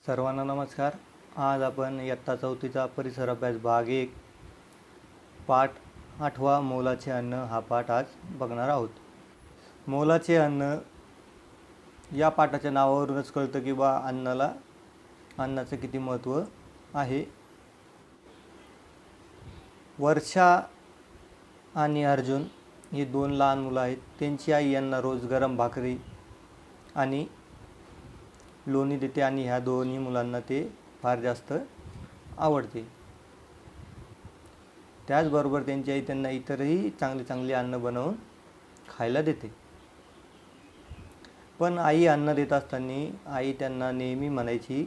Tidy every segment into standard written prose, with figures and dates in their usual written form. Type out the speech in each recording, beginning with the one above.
सर्वांना नमस्कार. आज आपण इयत्ता 4थीचा परिसर अभ्यास भाग 1 पाठ 8वा मोलाचे अन्न हा पाठ आज बघणार आहोत. मोलाचे अन्न या पाठाच्या नावावरूनच कळतं की बा अन्नाचं किती महत्त्व आहे. वर्षा आणि अर्जुन ही 2 लहान मुलं आहेत. त्यांची आई यांना रोज गरम भाकरी आणि लोणी देते आणि ह्या दोन्ही मुलांना ते फार जास्त आवडते. त्याचबरोबर त्यांची आई त्यांना इतरही चांगले अन्न बनवून खायला देते. पण आई अन्न देत असताना आई त्यांना नेहमी म्हणायची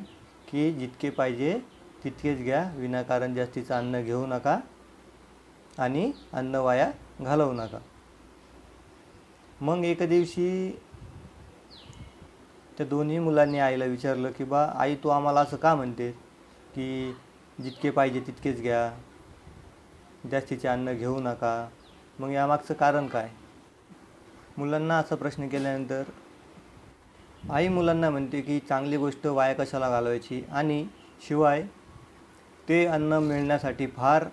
की जितके पाहिजे तितकेच घ्या, विनाकारण जास्तीचं अन्न घेऊ नका आणि अन्न वाया घालवू नका. मग एके दिवशी त्या दोन्ही मुलांनी आईला विचारलं की बा आई, तू आम्हाला असं का म्हणते की जितके पाहिजे तितकेच घ्या, जास्तीचे अन्न घेऊ नका. मग यामागचं कारण काय? मुलांना असा प्रश्न केल्यानंतर आई मुलांना म्हणते की चांगली गोष्ट वाया कशाला घालवायची, आणि शिवाय ते अन्न मिळण्यासाठी फार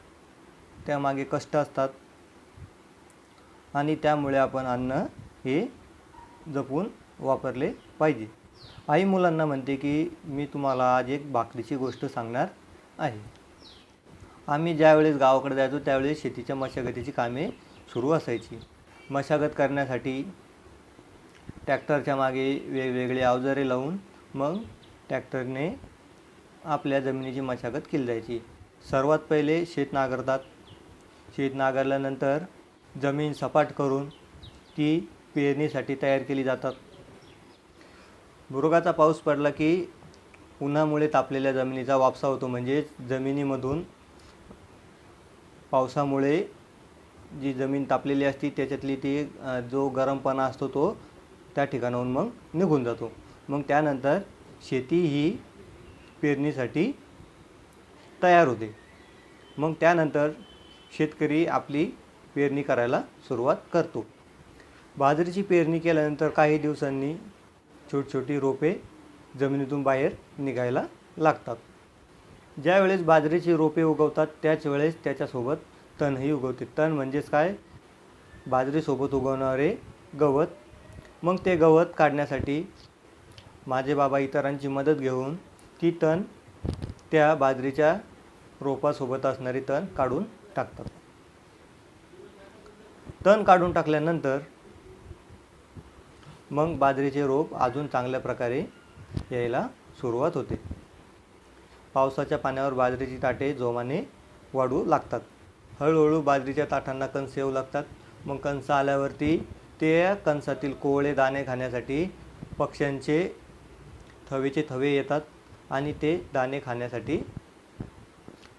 त्यामागे कष्ट असतात आणि त्यामुळे आपण अन्न हे जपून वापरले पाहिजे. आई मुलांना म्हणते की मी तुम्हाला आज एक भाकरीची गोष्ट सांगणार आहे. आम्ही ज्यावेळेस गावाकडे जायचो त्यावेळेस शेतीच्या मशागतीची कामे सुरू असायची. मशागत करण्यासाठी ट्रॅक्टरच्या मागे वेगवेगळे अवजारे लावून मग ट्रॅक्टरने आपल्या जमिनीची मशागत केली जायची. सर्वात पहिले शेत नांगरतात. शेत नांगरल्यानंतर जमीन सपाट करून ती पेरणीसाठी तयार केली जातात. मुरुगाचा पाऊस पडला की उन्हामुळे तापलेल्या जमिनीचा वापसा होतो, म्हणजे जमिनीमधून पावसामुळे जी जमीन तापलेली असते त्याच्यातली ती जो गरमपणा असतो तो त्या ठिकाणाहून मग निघून जातो. मग त्यानंतर शेती ही पेरणीसाठी तयार होते. मग त्यानंतर शेतकरी आपली पेरणी करायला सुरुवात करतो. बाजरीची पेरणी केल्यानंतर काही दिवसांनी छोटी रोपे जमिनीतून बाहेर निघायला लागतात. ज्यावेळेस बाजरीची रोपे उगवतात त्याच वेळेस त्याच्यासोबत तणही उगवते. तण म्हणजेच काय? बाजरीसोबत उगवणारे गवत. मग ते गवत काढण्यासाठी माझे बाबा इतरांची मदत घेऊन ती तण त्या बाजरीच्या रोपासोबत असणारी तण काढून टाकतात. तण काढून टाकल्यानंतर मग बाजरीचे रोप अजून चांगल्या प्रकारे यायला सुरुवात होते. पावसाच्या पाण्यावर बाजरीची ताटे जोमाने वाढू लागतात. हळूहळू बाजरीच्या ताटांना कंस येऊ लागतात. मग कंस आल्यावरती त्या कंसातील कोवळे दाणे खाण्यासाठी पक्ष्यांचे थवेचे थवे येतात आणि ते दाणे खाण्यासाठी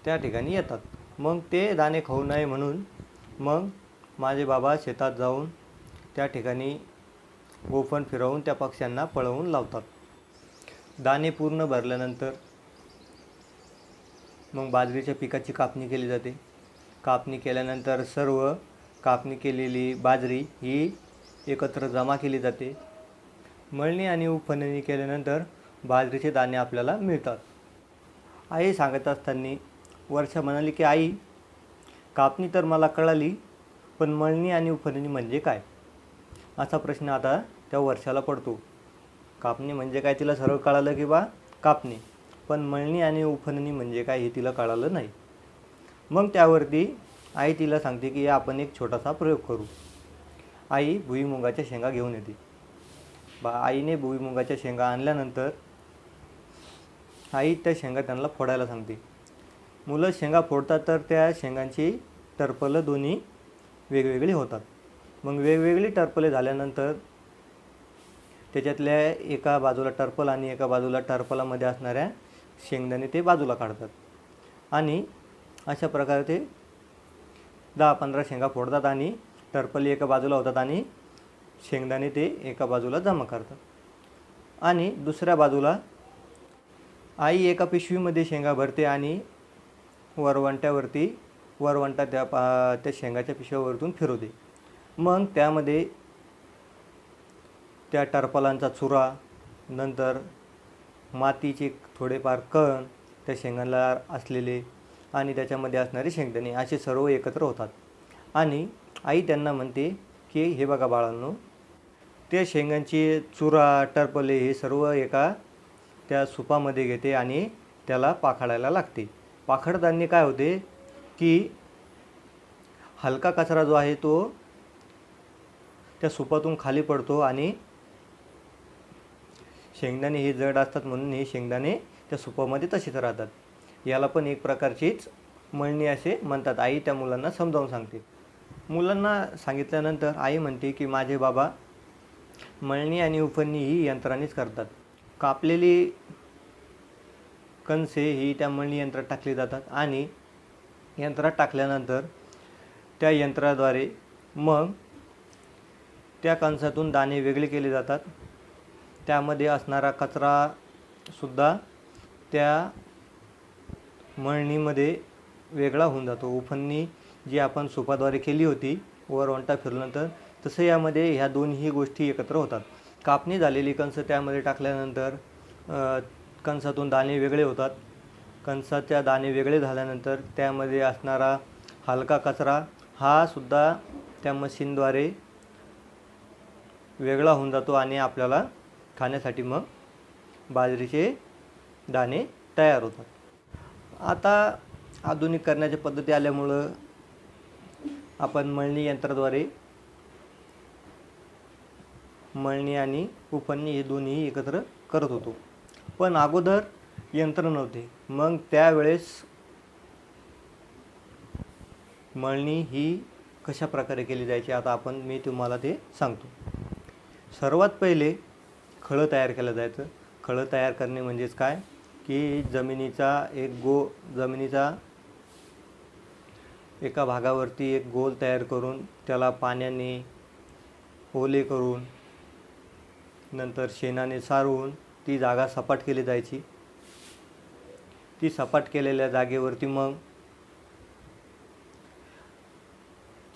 त्या ठिकाणी येतात. मग ते दाणे खाऊ नये म्हणून मग माझे बाबा शेतात जाऊन त्या ठिकाणी गोफण फिरवून त्या पक्ष्यांना पळवून लावतात. दाणे पूर्ण भरल्यानंतर मग बाजरीच्या पिकाची कापणी केली जाते. कापणी केल्यानंतर सर्व कापणी केलेली बाजरी ही एकत्र जमा केली जाते. मळणी आणि उफणणी केल्यानंतर बाजरीचे दाणे आपल्याला मिळतात. आई सांगत असताना वर्षा म्हणाली की आई, कापणी तर मला कळाली, पण मळणी आणि उफणणी म्हणजे काय? असा प्रश्न आता त्या वर्षाला पडतो. कापणी म्हणजे काय तिला सरळ कळालं की बा कापणी, पण मळणी आणि उफणणी म्हणजे काय हे तिला कळालं नाही. मग त्यावरती आई तिला सांगते की आपण एक छोटासा प्रयोग करू. आई भुईमुगाच्या शेंगा घेऊन येते. आईने भुईमुगाच्या शेंगा आणल्यानंतर आई त्या शेंगा त्यांना फोडायला सांगते. मुलं शेंगा फोडतात तर त्या शेंगांची टरफलं दोन्ही वेगवेगळी होतात. मग वेगवेगळी टरफले झाल्यानंतर त्याच्यातल्या एका बाजूला टरफल आणि एका बाजूला टरफलामध्ये असणाऱ्या शेंगदाणे ते बाजूला काढतात आणि अशा प्रकारे ते 10-15 शेंगा फोडतात आणि टरफली एका बाजूला होतात आणि शेंगदाणे ते एका बाजूला जमा करतात. आणि दुसऱ्या बाजूला आई एका पिशवीमध्ये शेंगा भरते आणि वरवंटा त्या शेंगाच्या पिशव्यावरतून फिरवते. मग त्यामध्ये त्या टरफलांचा चुरा, नंतर मातीचे थोडेफार कण त्या शेंगांना असलेले आणि त्याच्यामध्ये असणारे शेंगदाणे असे सर्व एकत्र होतात. आणि आई त्यांना म्हणते की हे बघा बाळांनो, त्या शेंगांची चुरा टरपले हे सर्व एका त्या सुपामध्ये घेते आणि त्याला पाखडायला लागते. पाखडताना काय होते की हलका कचरा जो आहे तो त्या सुपातून खाली पडतो आणि शेंगदाणे हे जड असतात म्हणून हे शेंगदाणे त्या सुपामध्ये तसेच राहतात. याला पण एक प्रकारचीच मळणी असे म्हणतात. आई त्या मुलांना समजावून सांगते. मुलांना सांगितल्यानंतर आई म्हणते की माझे बाबा मळणी आणि उफणणी ही यंत्रानेच करतात. कापलेली कणसे ही त्या मळणी यंत्रात टाकली जातात आणि यंत्रात टाकल्यानंतर त्या यंत्राद्वारे मग त्या कणसातून दाणे वेगळे केले जातात. त्यामध्ये असणारा कचरासुद्धा त्या मळणीमध्ये वेगळा होऊन जातो. उफणणी जी आपण सुपाद्वारे केली होती वरवंटा फिरल्यानंतर, तसं यामध्ये ह्या दोन्ही गोष्टी एकत्र होतात. कापणी झालेली कणसं त्यामध्ये टाकल्यानंतर कणसातून दाणे वेगळे होतात. कणसाच्या दाणे वेगळे झाल्यानंतर त्यामध्ये असणारा हलका कचरा हा सुद्धा त्या मशीनद्वारे वेगळा होऊन जातो आणि आपल्याला खाण्यासाठी मग बाजरीचे दाणे तयार होतात. आता आधुनिक करण्याच्या पद्धती आल्यामुळं आपण मळणी यंत्राद्वारे मळणी आणि उफणणी हे दोन्ही एकत्र करत होतो. पण अगोदर यंत्र नव्हते. मग त्यावेळेस मळणी ही कशा प्रकारे केली जायची आता मी तुम्हाला ते सांगतो. सर्वात पहिले खळं तयार केलं जायचं. खळं तयार करणे म्हणजेच काय की जमिनीचा एका भागावरती एक गोल तयार करून त्याला पाण्याने ओले करून नंतर शेणाने सारवून ती जागा सपाट केली जायची. ती सपाट केलेल्या जागेवरती मग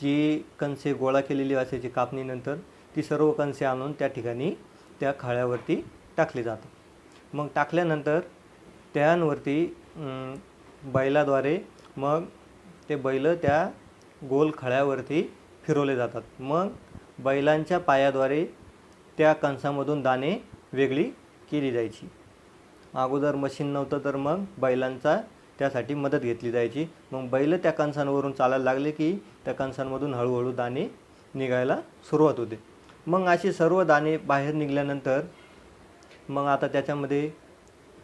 जी कणसे गोळा केलेली असायची कापणीनंतर ती सर्व कणसे आणून त्या ठिकाणी त्या खळ्यावरती टाकली जातात. मग टाकल्यानंतर त्यांवरती बैलाद्वारे मग ते बैल त्या गोल खळ्यावरती फिरवले जातात. मग बैलांच्या पायाद्वारे त्या कणसामधून दाणे वेगळी केली जायची. अगोदर मशीन नव्हतं तर मग बैलांचा त्यासाठी मदत घेतली जायची. मग बैल त्या कणसांवरून चालायला लागले की त्या कणसांमधून हळूहळू दाणे निघायला सुरुवात होते. मग असे सर्व दाणे बाहेर निघाल्यानंतर मग आता त्याच्यामध्ये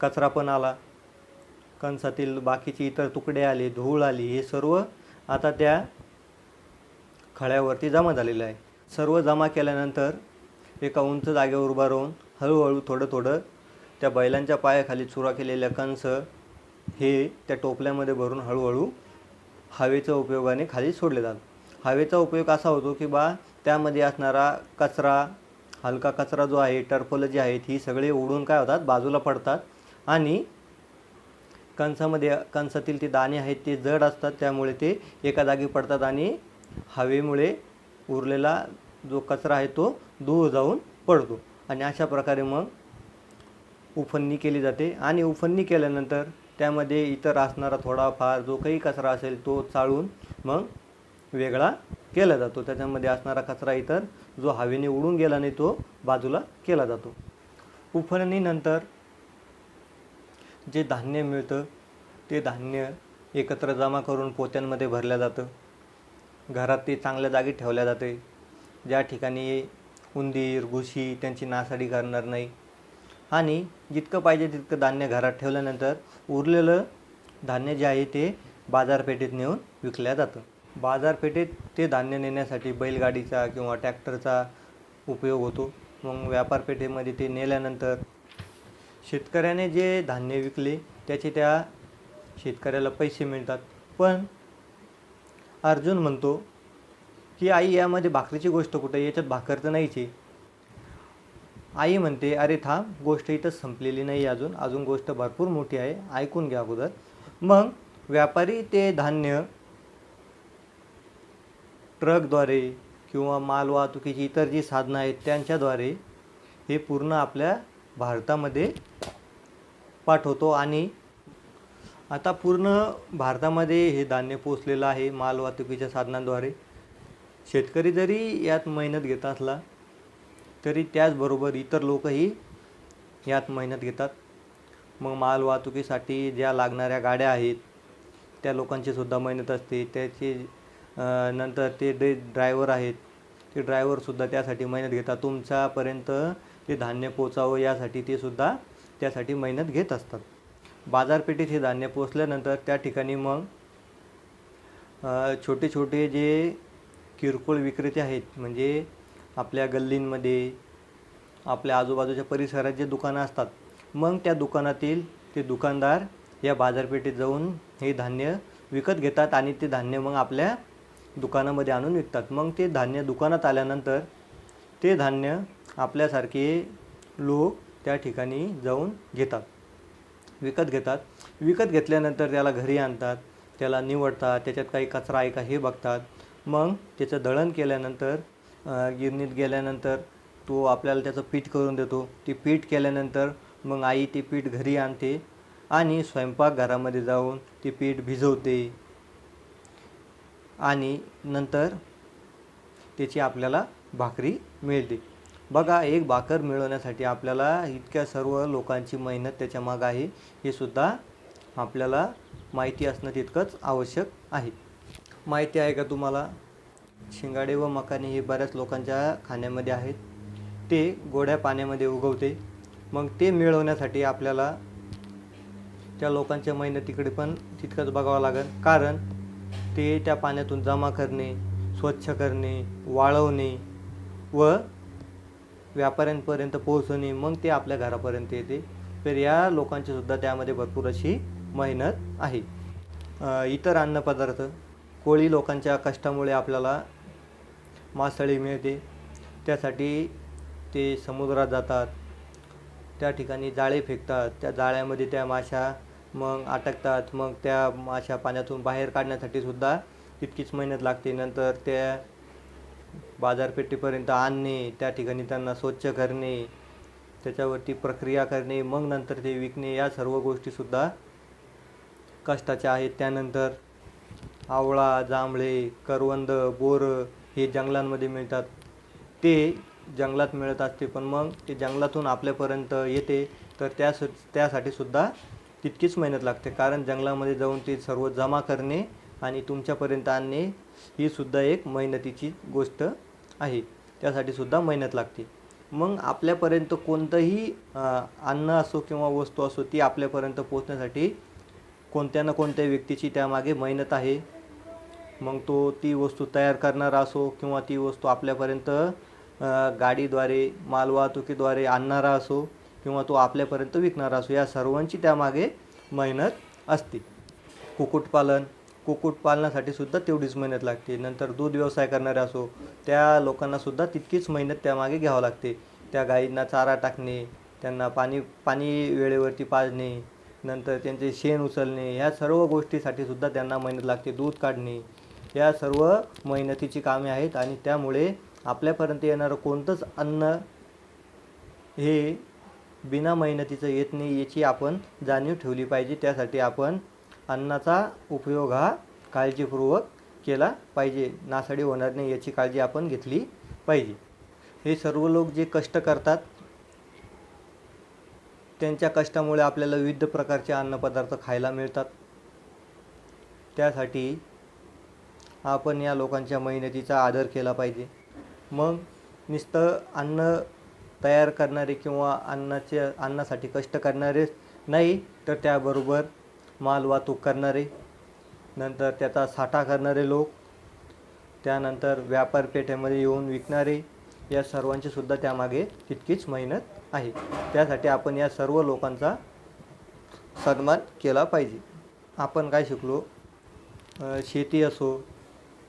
कचरा पण आला, कणसातील बाकीचे इतर तुकडे आले, धूळ आली, हे सर्व आता त्या खळ्यावरती जमा झालेलं आहे. सर्व जमा केल्यानंतर एका उंच जागेवर उभा राहून हळूहळू थोडं त्या बैलांच्या पायाखाली चुरा केलेल्या कणस हे त्या टोपल्यामध्ये भरून हळूहळू हवेच्या उपयोगाने खाली सोडले जातात. हवेचा उपयोग असा होतो की त्यामध्ये असणारा कचरा, हलका कचरा जो आहे, टरफलं जी आहेत ही सगळे उडून काय होतात बाजूला पडतात आणि कणसातील ते दाणे आहेत ते जड असतात, त्यामुळे ते एका जागी पडतात आणि हवेमुळे उरलेला जो कचरा आहे तो दूर जाऊन पडतो. आणि अशा प्रकारे मग उफणणी केली जाते. आणि उफणणी केल्यानंतर त्यामध्ये इतर असणारा थोडाफार जो काही कचरा असेल तो चाळून मग वेगळा केला जातो. त्याच्यामध्ये असणारा कचरा इतर जो हवेने उडून गेला नाही तो बाजूला केला जातो. उफणणीनंतर जे धान्य मिळतं ते धान्य एकत्र जमा करून पोत्यांमध्ये भरल्या जातं. घरात ते चांगल्या जागी ठेवल्या जाते, ज्या ठिकाणी उंदीर घुशी त्यांची नासाडी करणार नाही. आणि जितकं पाहिजे तितकं धान्य घरात ठेवल्यानंतर उरलेलं धान्य जे आहे ते बाजारपेठेत नेऊन विकल्या जातं. बाजारपेठेत ते धान्य नेण्यासाठी बैलगाडीचा किंवा ट्रॅक्टरचा उपयोग होतो. मग व्यापारपेठेमध्ये ते नेल्यानंतर शेतकऱ्याने जे धान्य विकले त्याचे त्या शेतकऱ्याला पैसे मिळतात. पण अर्जुन म्हणतो की आई यामध्ये भाकरीची गोष्ट कुठं, याच्यात भाकर तर नाहीच आहे. आई म्हणते अरे थांब, गोष्ट इथंच संपलेली नाही, अजून गोष्ट भरपूर मोठी आहे, ऐकून घ्या अगोदर. मग व्यापारी ते धान्य ट्रकद्वारे किंवा मालवाहतुकीची इतर जी साधनं आहेत त्यांच्याद्वारे हे पूर्ण आपल्या भारतामध्ये पाठवतो आणि आता पूर्ण भारतामध्ये हे धान्य पोचलेलं आहे मालवाहतुकीच्या साधनांद्वारे. शेतकरी जरी यात मेहनत घेत असला तरी त्याचबरोबर इतर लोकही यात मेहनत घेतात. मग मालवाहतुकीसाठी ज्या लागणाऱ्या गाड्या आहेत त्या लोकांची सुद्धा मेहनत असते. नंतर ते ड्रायव्हर आहेत, ते ड्रायव्हरसुद्धा त्यासाठी मेहनत घेतात. तुमच्यापर्यंत ते धान्य पोचावं यासाठी ते सुद्धा त्यासाठी मेहनत घेत असतात. बाजारपेठेत हे धान्य पोचल्यानंतर त्या ठिकाणी मग छोटे छोटे जे किरकोळ विक्रेते आहेत, म्हणजे आपल्या गल्लींमध्ये आपल्या आजूबाजूच्या परिसरात जे दुकानं असतात, मग त्या दुकानातील ते दुकानदार या बाजारपेठेत जाऊन हे धान्य विकत घेतात आणि ते धान्य मग आपल्या दुकानामध्ये आणून विकतात. मग ते धान्य दुकानात आल्यानंतर ते धान्य आपल्यासारखे लोक त्या ठिकाणी जाऊन विकत घेतात. विकत घेतल्यानंतर त्याला घरी आणतात, त्याला निवडतात, त्याच्यात काही कचरा आहे का हे बघतात. मग त्याचं दळण केल्यानंतर गिरणीत गेल्यानंतर तो आपल्याला त्याचं पीठ करून देतो. ते पीठ केल्यानंतर मग आई ते पीठ घरी आणते आणि स्वयंपाकघरामध्ये जाऊन ते पीठ भिजवते आणि नंतर त्याची आपल्याला भाकरी मिळते. बघा, एक भाकर मिळवण्यासाठी आपल्याला इतक्या सर्व लोकांची मेहनत त्याच्या मागं आहे, हे सुद्धा आपल्याला माहिती असणं तितकंच आवश्यक आहे. माहिती आहे का तुम्हाला, शिंगाडे व मकाने हे बऱ्याच लोकांच्या खाण्यामध्ये आहेत. ते गोड्या पाण्यामध्ये उगवते. मग ते मिळवण्यासाठी आपल्याला त्या लोकांच्या मेहनतीकडे पण तितकंच बघावं लागेल, कारण ते त्या पाण्यातून जमा करणे, स्वच्छ करणे, वाळवणे व व्यापाऱ्यांपर्यंत पोहोचवणे, मग ते आपल्या घरापर्यंत येते. तर या लोकांची सुद्धा त्यामध्ये भरपूर अशी मेहनत आहे. इतर अन्नपदार्थ, कोळी लोकांच्या कष्टामुळे आपल्याला मासळी मिळते. त्यासाठी ते समुद्रात जातात, त्या ठिकाणी जाळे फेकतात, त्या जाळ्यामध्ये त्या माशा मग अटकतात. मग त्या माशा पाण्यातून बाहेर काढण्यासाठी सुद्धा तितकीच मेहनत लागते. नंतर त्या बाजारपेठेपर्यंत आणणे, त्या ठिकाणी त्यांना स्वच्छ करणे, त्याच्यावरती प्रक्रिया करणे, मग नंतर ते विकणे, या सर्व गोष्टीसुद्धा कष्टाच्या आहेत. त्यानंतर आवळा, जांभळे, करवंद, बोरं हे जंगलांमध्ये मिळतात. ते जंगलात मिळत असते, पण मग ते जंगलातून आपल्यापर्यंत येते तर त्यासाठी सुद्धा तितकीच मेहनत लागते, कारण जंगलामध्ये जाऊन ते सर्व जमा करणे आणि तुमच्यापर्यंत आणणे ही सुद्धा एक मेहनतीची गोष्ट आहे. त्यासाठी सुद्धा मेहनत लागते. मग आपल्यापर्यंत कोणतंही अन्न असो किंवा वस्तू असो, ती आपल्यापर्यंत पोचण्यासाठी कोणत्या ना कोणत्या व्यक्तीची त्यामागे मेहनत आहे. मग ती वस्तू तयार करणारा असो किंवा ती वस्तू आपल्यापर्यंत गाडीद्वारे, मालवाहतुकीद्वारे आणणारा असो किंवा तो आपल्यापर्यंत विकणारा असो, या सर्वांची त्यामागे मेहनत असते. कुक्कुटपालनासाठी सुद्धा तेवढीच मेहनत लागते. नंतर दूध व्यवसाय करणारे असो, त्या लोकांनासुद्धा तितकीच मेहनत त्यामागे घ्यावं लागते. त्या गायींना चारा टाकणे, त्यांना पाणी वेळेवरती पाजणे, नंतर त्यांचे शेण उचलणे, ह्या सर्व गोष्टीसाठी सुद्धा त्यांना मेहनत लागते. दूध काढणे, या सर्व मेहनतीची कामे आहेत आणि त्यामुळे आपल्यापर्यंत येणारं कोणतंच अन्न हे बिना मेहनतीचं येत नाही, याची आपण जाणीव ठेवली पाहिजे. त्यासाठी आपण अन्नाचा उपयोग हा काळजीपूर्वक केला पाहिजे. नासाडी होणार नाही याची काळजी आपण घेतली पाहिजे. हे सर्व लोक जे कष्ट करतात, त्यांच्या कष्टामुळे आपल्याला विविध प्रकारचे अन्नपदार्थ खायला मिळतात. त्यासाठी आपण या लोकांच्या मेहनतीचा आदर केला पाहिजे. मग नुसतं अन्न तयार करणारे किंवा अन्नासाठी कष्ट करणारेच नाही, तर त्याबरोबर माल वाहतूक करणारे, नंतर त्याचा साठा करणारे लोक, त्यानंतर व्यापारपेठेमध्ये येऊन विकणारे, या सर्वांची सुद्धा त्यामागे तितकीच मेहनत आहे. त्यासाठी आपण या सर्व लोकांचा सन्मान केला पाहिजे. आपण काय शिकलो, शेती असो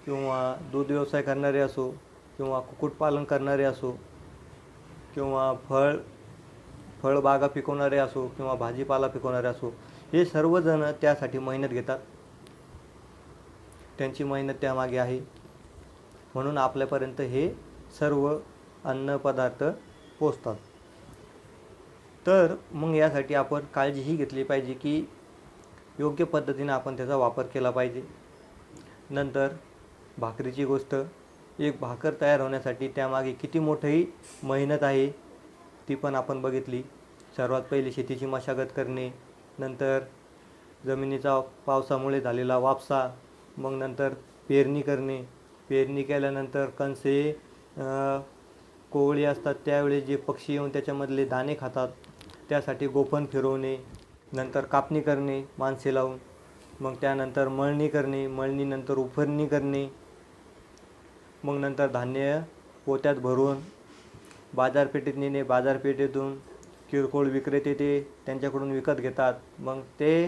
किंवा दूध व्यवसाय करणारे असो किंवा कुक्कुटपालन करणारे असो किंवा फळबागा पिकवणारे असो किंवा भाजीपाला पिकवणारे असो, हे सर्वजण त्यासाठी मेहनत घेतात. त्यांची मेहनत त्यामागे आहे, म्हणून आपल्यापर्यंत हे सर्व अन्नपदार्थ पोचतात. तर मग यासाठी आपण काळजी ही घेतली पाहिजे की योग्य पद्धतीने आपण त्याचा वापर केला पाहिजे. नंतर भाकरीची गोष्ट, एक भाकर तयार होण्यासाठी त्यामागे किती मोठी मेहनत आहे ती पण आपण बघितली. सर्वात पहिले शेतीची मशागत करणे, नंतर जमिनीचा पावसामुळे झालेला वापसा, मग नंतर पेरणी करणे, पेरणी केल्यानंतर कणसे कोवळी असतात त्यावेळी जे पक्षी येऊन त्याच्यामधले दाणे खातात त्यासाठी गोफण फिरवणे, नंतर कापणी करणे माणसे लावून, मग त्यानंतर मळणी करणे, मळणीनंतर उफरणी करणे, मग नंतर धान्य पोत्यात भरून बाजारपेठेत नेणे, बाजारपेठेतून किरकोळ विक्रेते ते त्यांच्याकडून विकत घेतात. मग ते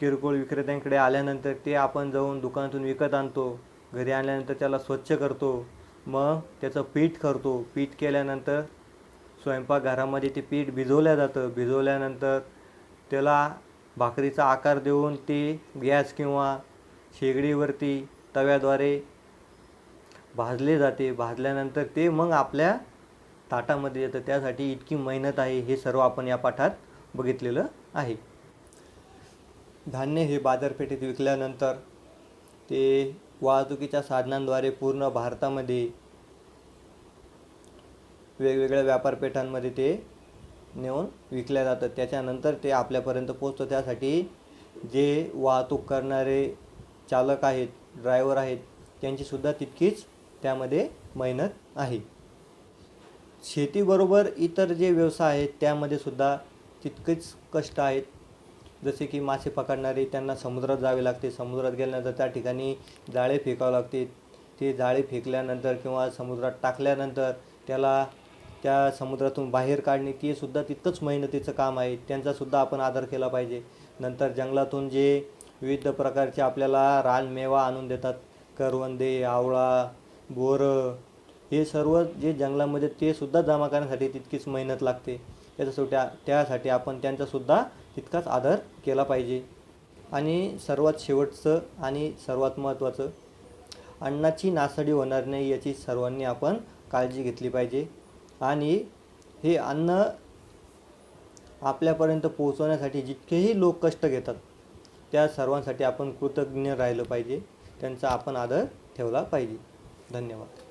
किरकोळ विक्रेत्यांकडे आल्यानंतर ते आपण जाऊन दुकानातून विकत आणतो. घरी आणल्यानंतर त्याला स्वच्छ करतो, मग त्याचं पीठ करतो. पीठ केल्यानंतर स्वयंपाकघरामध्ये ते पीठ भिजवलं जातं. भिजवल्यानंतर त्याला भाकरीचा आकार देऊन ते गॅस किंवा शेगडीवरती तव्याद्वारे भाजले जाते. भाजल्यानंतर ते मग आपल्या ताटामध्ये येतं. त्यासाठी इतकी मेहनत आहे, हे सर्व आपण या पाठात बघितलेलं आहे. धान्य हे बाजारपेठेत विकल्यानंतर ते वाहतुकीच्या साधनांद्वारे पूर्ण भारतामध्ये वेगवेगळ्या व्यापारपेठांमध्ये ते नेऊन विकल्या जातं. त्याच्यानंतर ते आपल्यापर्यंत पोचतं. त्यासाठी जे वाहतूक करणारे चालक आहेत, ड्रायव्हर आहेत, त्यांचीसुद्धा तितकीच त्यामध्ये मेहनत आहे. शेतीबरोबर इतर जे व्यवसाय आहेत त्यामध्ये सुद्धा तितकेच कष्ट आहेत. जसे की मासे पकडणारे, त्यांना समुद्रात जावे लागते. समुद्रात गेल्यानंतर त्या ठिकाणी जाळे फेकावे लागते. ते जाळे फेकल्यानंतर किंवा समुद्रात टाकल्यानंतर त्याला त्या समुद्रातून बाहेर काढणे, ते सुद्धा तितकंच मेहनतीचं काम आहे. त्यांचासुद्धा आपण आदर केला पाहिजे. नंतर जंगलातून जे विविध प्रकारचे आपल्याला रानमेवा आणून देतात, करवंदे, आवळा, बोरं, हे सर्व जे जंगलामध्ये ते सुद्धा जमा करण्यासाठी तितकीच मेहनत लागते. त्यासाठी आपण त्यांचासुद्धा तितकाच आदर केला पाहिजे. आणि सर्वात शेवटचं आणि सर्वात महत्त्वाचं, अन्नाची नासाडी होणार नाही याची सर्वांनी आपण काळजी घेतली पाहिजे. आणि हे अन्न आपल्यापर्यंत पोहोचवण्यासाठी जितकेही लोक कष्ट घेतात त्या सर्वांसाठी आपण कृतज्ञ राहिलं पाहिजे. त्यांचा आपण आदर ठेवला पाहिजे. धन्यवाद.